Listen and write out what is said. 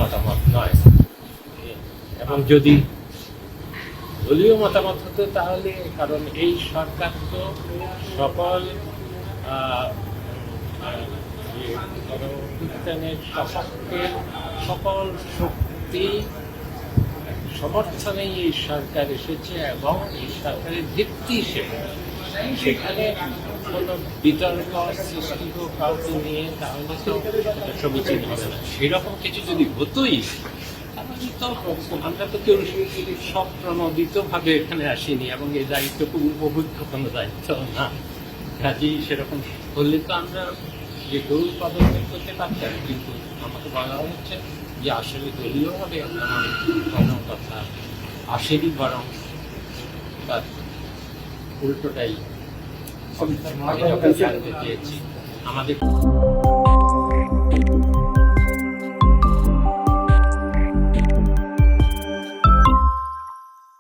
মতামত নয়। এবং যদি দলীয় মতামত হতো তাহলে, কারণ এই সরকার তো সকল গণঅভ্যুত্থানের সপক্ষে সকল শক্তি সমর্থনেই এই সরকার এসেছে এবং এই সরকারের ভিত্তি হিসেবে সেখানে কোনো বিতর্ক সৃষ্টি হোক কাউকে নিয়ে, তাহলে তো সমীচীন হবে না। সেরকম কিছু যদি হতোই তাহলে তো আমরা তো কেউ স্বপ্রণোদিতভাবে এখানে আসিনি এবং এই দায়িত্ব খুব উপভোগ্য কোনো দায়িত্ব না। কাজেই সেরকম হলে তো আমরা যে গরুর পদক্ষেপ করতে পারতাম, কিন্তু আমাকে বলা হচ্ছে যে আসলে দলীয়ভাবে এমন কোনো কথা আসেনি, বরং তার উল্টোটাই জানতে চেয়েছি আমাদের।